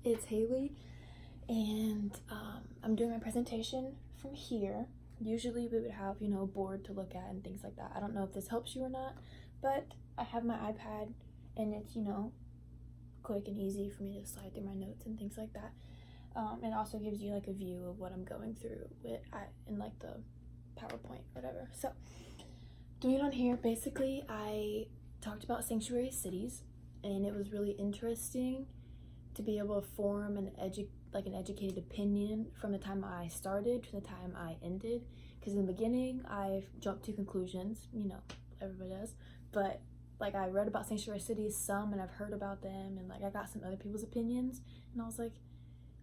it's Haley, and I'm doing my presentation from here. Usually we would have, a board to look at and things like that. I don't know if this helps you or not, but I have my iPad and it's, quick and easy for me to slide through my notes and things like that. It also gives you like a view of what I'm going through in like the PowerPoint, whatever. So doing it on here, basically I talked about sanctuary cities, and it was really interesting to be able to form an educated opinion from the time I started to the time I ended. Because in the beginning, I jumped to conclusions, everybody does. But like I read about sanctuary cities some, and I've heard about them, and like I got some other people's opinions, and I was like,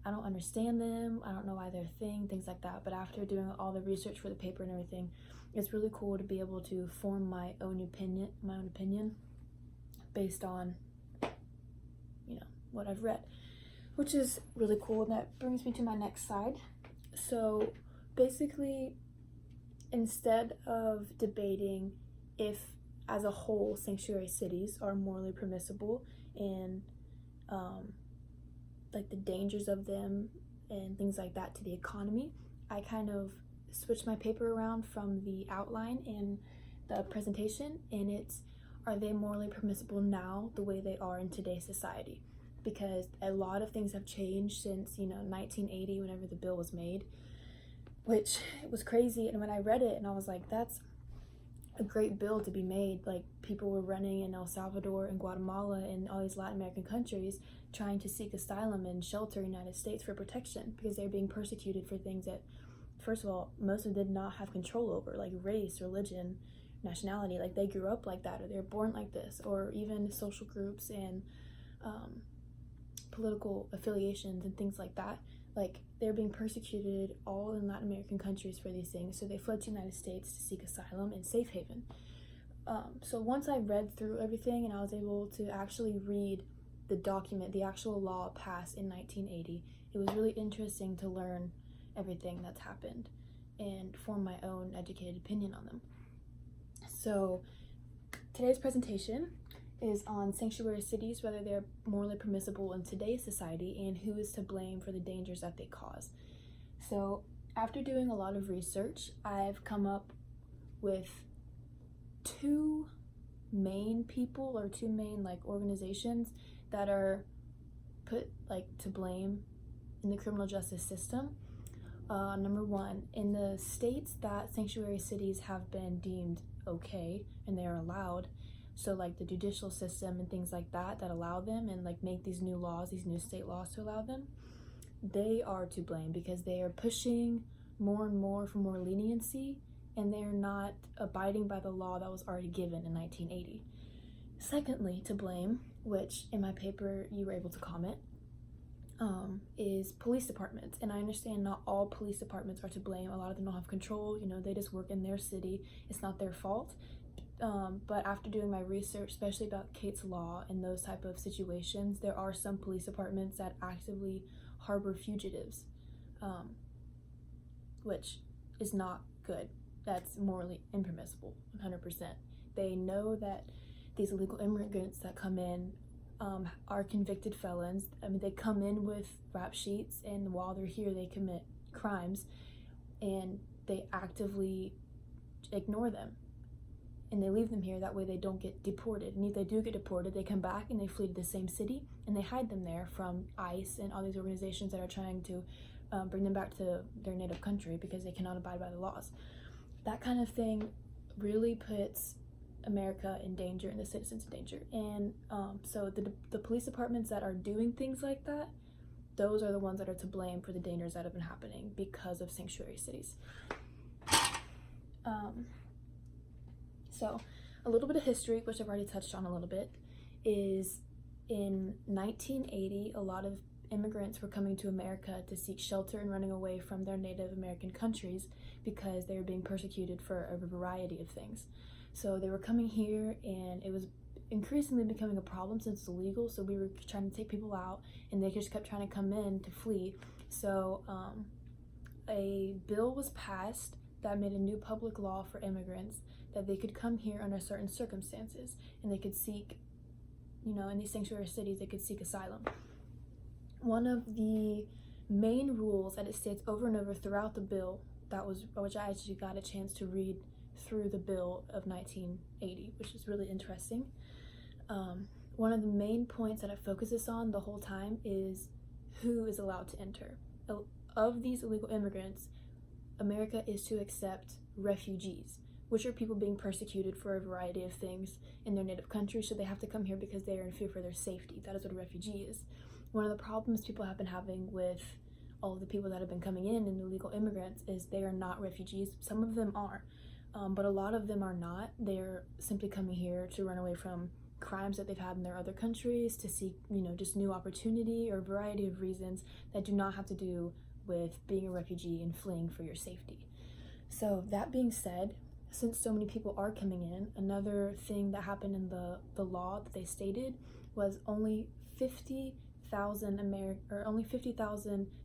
I don't understand them. I don't know why they're a thing, things like that. But after doing all the research for the paper and everything, it's really cool to be able to form my own opinion based on what I've read, which is really cool. And that brings me to my next slide. So basically, instead of debating if as a whole sanctuary cities are morally permissible and like the dangers of them and things like that to the economy, I kind of switched my paper around from the outline and the presentation, and it's, are they morally permissible now the way they are in today's society? Because a lot of things have changed since 1980, whenever the bill was made, which was crazy. And when I read it, and I was like, that's a great bill to be made. Like, people were running in El Salvador and Guatemala and all these Latin American countries trying to seek asylum and shelter in the United States for protection, because they're being persecuted for things that, first of all, most of them did not have control over, like race, religion, nationality. Like, they grew up like that, or they're born like this, or even social groups and political affiliations and things like that. Like, they're being persecuted all in Latin American countries for these things, so they fled to the United States to seek asylum and safe haven. So once I read through everything and I was able to actually read the document, the actual law passed in 1980, it was really interesting to learn everything that's happened and form my own educated opinion on them. So today's presentation is on sanctuary cities, whether they're morally permissible in today's society, and who is to blame for the dangers that they cause. So after doing a lot of research, I've come up with two main people, or two main organizations that are put to blame in the criminal justice system. Number one, in the states that sanctuary cities have been deemed okay and they are allowed, so like the judicial system and things like that allow them and make these new laws, these new state laws to allow them, they are to blame because they are pushing more and more for more leniency, and they're not abiding by the law that was already given in 1980. Secondly, to blame, which in my paper you were able to comment, is police departments. And I understand not all police departments are to blame. A lot of them don't have control, they just work in their city. It's not their fault. But after doing my research, especially about Kate's Law and those type of situations, there are some police departments that actively harbor fugitives, which is not good. That's morally impermissible, 100%. They know that these illegal immigrants that come in are convicted felons. I mean, they come in with rap sheets, and while they're here, they commit crimes, and they actively ignore them. And they leave them here, that way they don't get deported. And if they do get deported, they come back and they flee to the same city, and they hide them there from ICE and all these organizations that are trying to bring them back to their native country because they cannot abide by the laws. That kind of thing really puts America in danger and the citizens in danger. And so the police departments that are doing things like that, those are the ones that are to blame for the dangers that have been happening because of sanctuary cities. So a little bit of history, which I've already touched on a little bit, is in 1980, a lot of immigrants were coming to America to seek shelter and running away from their Native American countries because they were being persecuted for a variety of things. So they were coming here, and it was increasingly becoming a problem since it's illegal, so we were trying to take people out, and they just kept trying to come in to flee. So a bill was passed that made a new public law for immigrants that they could come here under certain circumstances, and they could seek, in these sanctuary cities, they could seek asylum. One of the main rules that it states over and over throughout the bill, which I actually got a chance to read through the bill of 1980, which is really interesting. One of the main points that it focuses on the whole time is who is allowed to enter. Of these illegal immigrants, America is to accept refugees, which are people being persecuted for a variety of things in their native country, so they have to come here because they are in fear for their safety. That is what a refugee is. One of the problems people have been having with all of the people that have been coming in and illegal immigrants is they are not refugees. Some of them are, but a lot of them are not. They're simply coming here to run away from crimes that they've had in their other countries, to seek, just new opportunity, or a variety of reasons that do not have to do with being a refugee and fleeing for your safety. So that being said, since so many people are coming in, another thing that happened in the law that they stated was only 50,000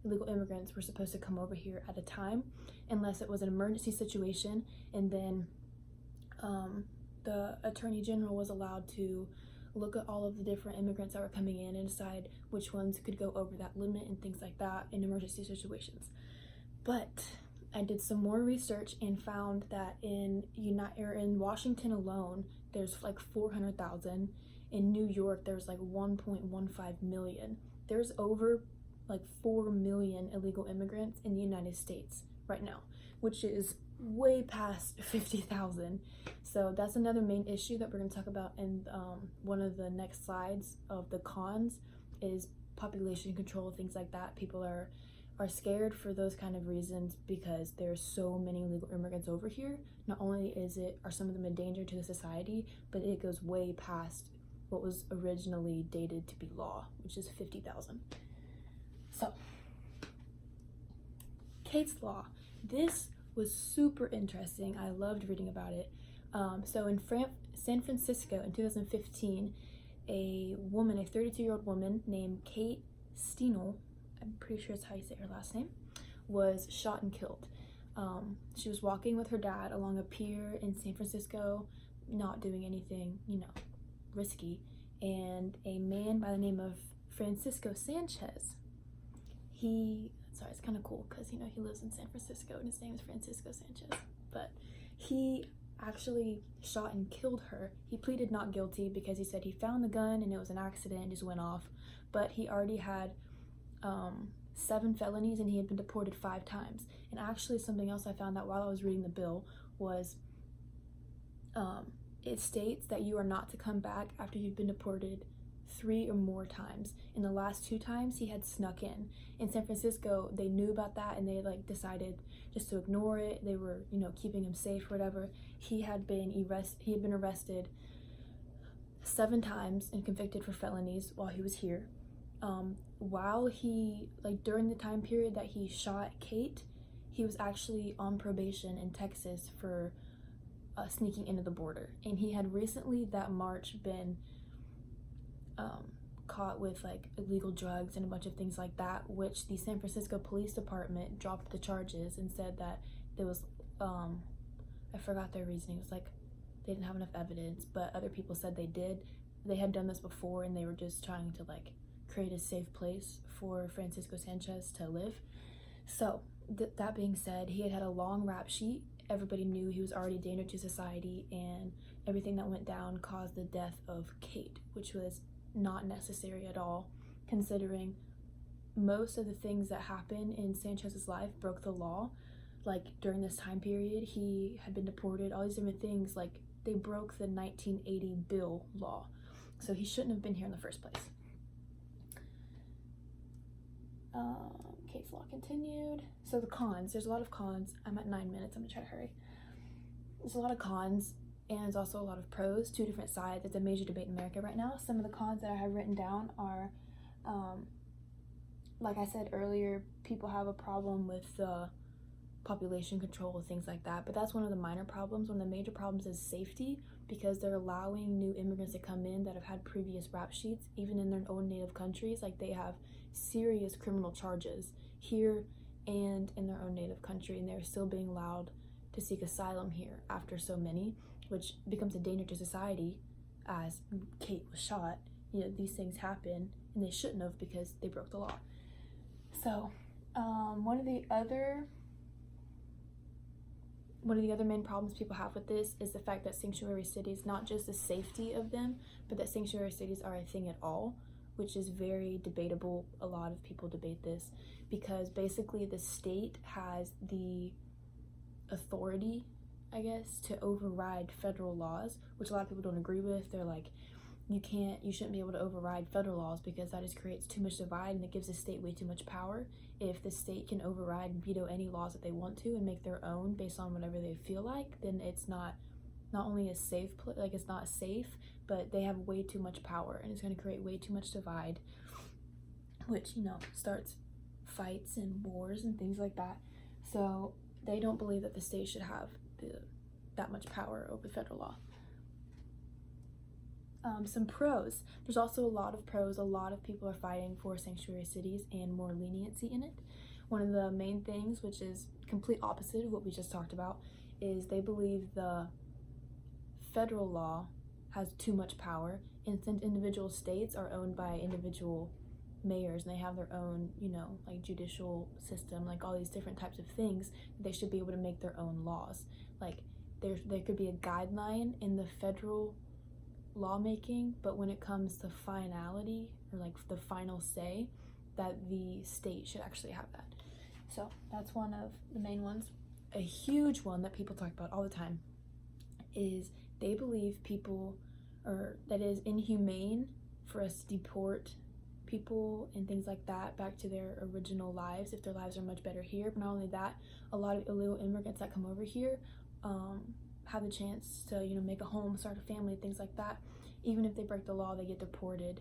illegal immigrants were supposed to come over here at a time, unless it was an emergency situation, and then the Attorney General was allowed to look at all of the different immigrants that were coming in and decide which ones could go over that limit and things like that in emergency situations. But I did some more research and found that in Washington alone, there's like 400,000. In New York, there's like 1.15 million. There's over like 4 million illegal immigrants in the United States right now, which is way past 50,000. So that's another main issue that we're going to talk about in one of the next slides of the cons, is population control, things like that. People are scared for those kind of reasons because there's so many illegal immigrants over here. Not only are some of them a danger to the society, but it goes way past what was originally dated to be law, which is 50,000. So, Kate's Law. This was super interesting. I loved reading about it. So in San Francisco in 2015, a 32-year-old woman named Kate Steenel, I'm pretty sure that's how you say her last name, was shot and killed. She was walking with her dad along a pier in San Francisco, not doing anything, risky, and a man by the name of Francisco Sanchez, it's kind of cool because, he lives in San Francisco and his name is Francisco Sanchez, but he actually shot and killed her. He pleaded not guilty because he said he found the gun and it was an accident and just went off, but he already had 7 felonies and he had been deported 5 times. And actually something else I found out while I was reading the bill was it states that you are not to come back after you've been deported 3 or more times. In the last 2 times he had snuck in. In San Francisco, they knew about that and they decided just to ignore it. They were, keeping him safe or whatever. He had been arrested 7 times and convicted for felonies while he was here. During the time period that he shot Kate, he was actually on probation in Texas for sneaking into the border. And he had recently that March been caught with illegal drugs and a bunch of things like that, which the San Francisco Police Department dropped the charges and said that there was I forgot their reasoning. It was they didn't have enough evidence, but other people said they had done this before and they were just trying to create a safe place for Francisco Sanchez to live. So that being said, he had a long rap sheet. Everybody knew he was already a danger to society, and everything that went down caused the death of Kate, which was not necessary at all, considering most of the things that happened in Sanchez's life broke the law. During this time period, he had been deported, all these different things, they broke the 1980 bill law. So he shouldn't have been here in the first place. Case law continued. So the cons, there's a lot of cons. I'm at 9 minutes, I'm gonna try to hurry. There's a lot of cons, and there's also a lot of pros, 2 different sides. It's a major debate in America right now. Some of the cons that I have written down are, like I said earlier, people have a problem with population control, things like that, but that's one of the minor problems. One of the major problems is safety, because they're allowing new immigrants to come in that have had previous rap sheets, even in their own native countries. They have serious criminal charges here and in their own native country, and they're still being allowed to seek asylum here after so many, which becomes a danger to society. As Kate was shot, these things happen and they shouldn't have because they broke the law. So one of the other main problems people have with this is the fact that sanctuary cities, not just the safety of them, but that sanctuary cities are a thing at all, which is very debatable. A lot of people debate this because basically the state has the authority, I guess, to override federal laws, which a lot of people don't agree with. They're like, you shouldn't be able to override federal laws because that just creates too much divide and it gives the state way too much power. If the state can override and veto any laws that they want to and make their own based on whatever they feel like, then it's not only a safe it's not safe, but they have way too much power and it's going to create way too much divide, which, starts fights and wars and things like that. So they don't believe that the state should have that much power over federal law. Some pros. There's also a lot of pros. A lot of people are fighting for sanctuary cities and more leniency in it. One of the main things, which is complete opposite of what we just talked about, is they believe the federal law has too much power, and since individual states are owned by individual mayors and they have their own, like judicial system, like all these different types of things, they should be able to make their own laws. Like there could be a guideline in the federal lawmaking, but when it comes to finality or like the final say, that the state should actually have that. So that's one of the main ones. A huge one that people talk about all the time is they believe that it is inhumane for us to deport people and things like that back to their original lives if their lives are much better here. But not only that, a lot of illegal immigrants that come over here have the chance to make a home, start a family, things like that. Even if they break the law, they get deported,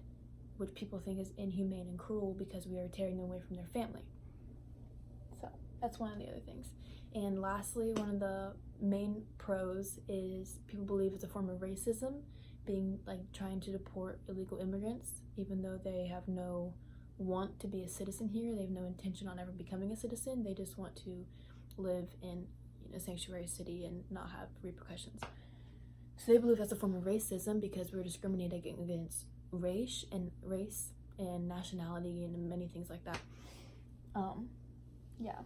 which people think is inhumane and cruel because we are tearing them away from their family. So that's one of the other things. And lastly, one of the main pros is people believe it's a form of racism, being like trying to deport illegal immigrants, even though they have no want to be a citizen here. They have no intention on ever becoming a citizen. They just want to live in a sanctuary city and not have repercussions. So they believe that's a form of racism because we're discriminating against race and nationality and many things like that. Yeah,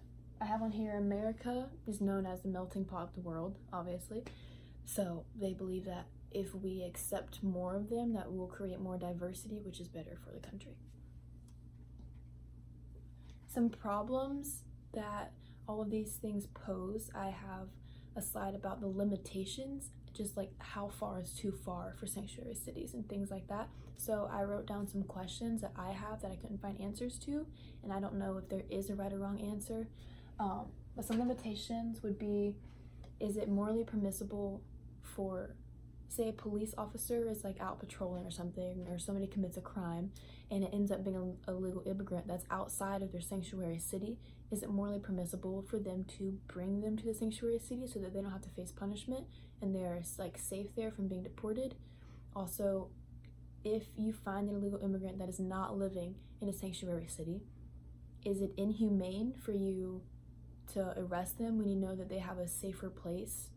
I have on here, America is known as the melting pot of the world, obviously. So they believe that if we accept more of them, that will create more diversity, which is better for the country. Some problems that all of these things pose, I have a slide about the limitations, just like how far is too far for sanctuary cities and things like that. So I wrote down some questions that I have that I couldn't find answers to, and I don't know if there is a right or wrong answer. But some limitations would be, is it morally permissible for, say, a police officer is like out patrolling or something, or somebody commits a crime and it ends up being an illegal immigrant that's outside of their sanctuary city, is it morally permissible for them to bring them to the sanctuary city so that they don't have to face punishment and they're like safe there from being deported? Also, if you find an illegal immigrant that is not living in a sanctuary city, is it inhumane for you to arrest them when you know that they have a safer place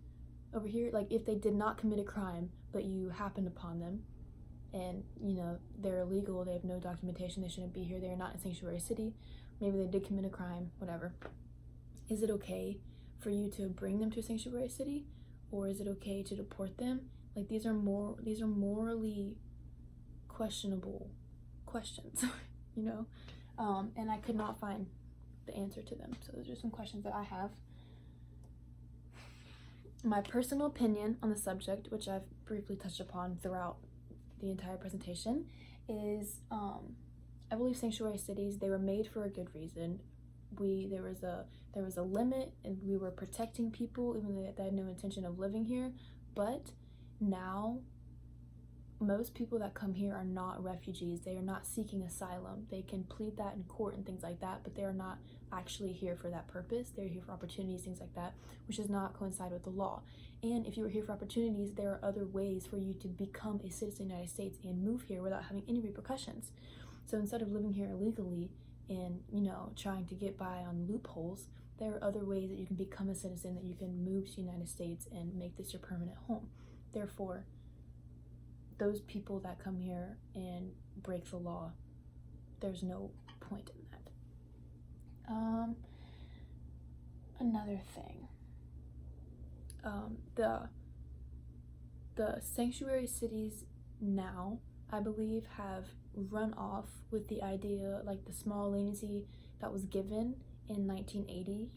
over here? Like if they did not commit a crime but you happened upon them and they're illegal, they have no documentation, they shouldn't be here, they're not in a sanctuary city, maybe they did commit a crime, whatever, is it okay for you to bring them to a sanctuary city, or is it okay to deport them? Like these are morally questionable questions. And I could not find the answer to them, so those are some questions that I have. My personal opinion on the subject, which I've briefly touched upon throughout the entire presentation, is I believe sanctuary cities, they were made for a good reason. There was a limit, and we were protecting people even though they had no intention of living here. But now most people that come here are not refugees. They are not seeking asylum. They can plead that in court and things like that, but they are not actually here for that purpose. They're here for opportunities, things like that, which does not coincide with the law. And if you were here for opportunities, there are other ways for you to become a citizen of the United States and move here without having any repercussions. So instead of living here illegally and trying to get by on loopholes, there are other ways that you can become a citizen, that you can move to the United States and make this your permanent home. Therefore, those people that come here and break the law there's no point in that. Another thing, the sanctuary cities now, I believe, have run off with the idea, like the small leniency that was given in 1980.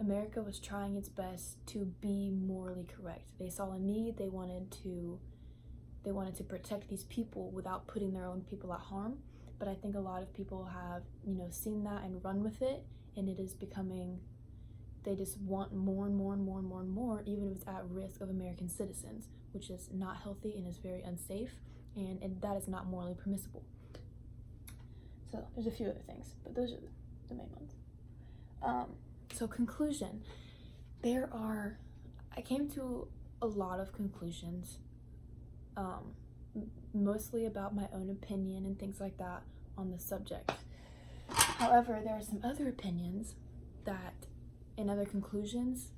America was trying its best to be morally correct. They saw a need, they wanted to protect these people without putting their own people at harm. But I think a lot of people have, seen that and run with it, and it is becoming, they just want more and more and more and more and more, even if it's at risk of American citizens, which is not healthy and is very unsafe, and that is not morally permissible. So there's a few other things, but those are the main ones. So conclusion, I came to a lot of conclusions, mostly about my own opinion and things like that on the subject. However, there are some other opinions and other conclusions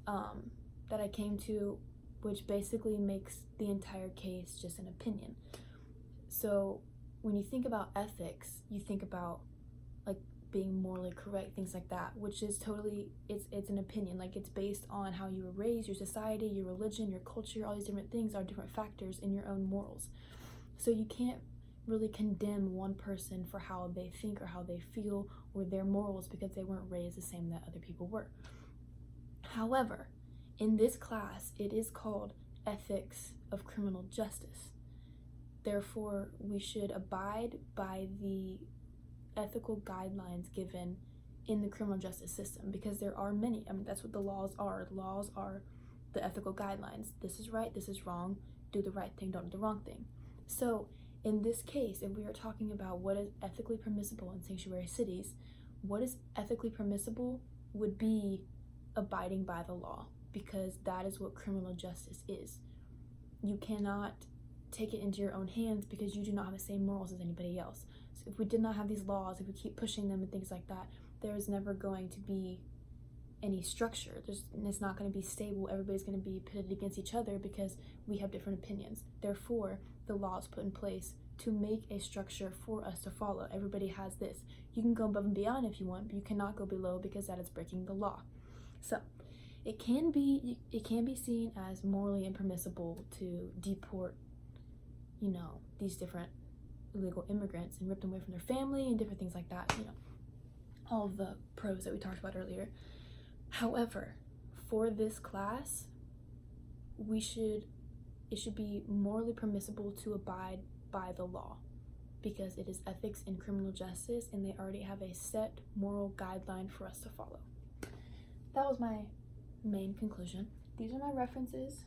that I came to, which basically makes the entire case just an opinion. So when you think about ethics, you think about like being morally correct, things like that, which is totally, it's an opinion. Like, it's based on how you were raised, your society, your religion, your culture. All these different things are different factors in your own morals. So you can't really condemn one person for how they think or how they feel or their morals because they weren't raised the same that other people were. However, in this class, it is called Ethics of Criminal Justice. Therefore, we should abide by the ethical guidelines given in the criminal justice system, because there are many. I mean, that's what the laws are. The laws are the ethical guidelines. This is right, this is wrong, do the right thing, don't do the wrong thing. So in this case, if we are talking about what is ethically permissible in sanctuary cities, what is ethically permissible would be abiding by the law, because that is what criminal justice is. You cannot take it into your own hands because you do not have the same morals as anybody else. So if we did not have these laws, if we keep pushing them and things like that, there is never going to be any structure. It's not going to be stable. Everybody's going to be pitted against each other because we have different opinions. Therefore, the law is put in place to make a structure for us to follow. Everybody has this. You can go above and beyond if you want, but you cannot go below because that is breaking the law. So it can be seen as morally impermissible to deport, these different illegal immigrants and rip them away from their family and different things like that, all of the pros that we talked about earlier. However, for this class, it should be morally permissible to abide by the law, because it is ethics in criminal justice and they already have a set moral guideline for us to follow. That was my main conclusion. These are my references.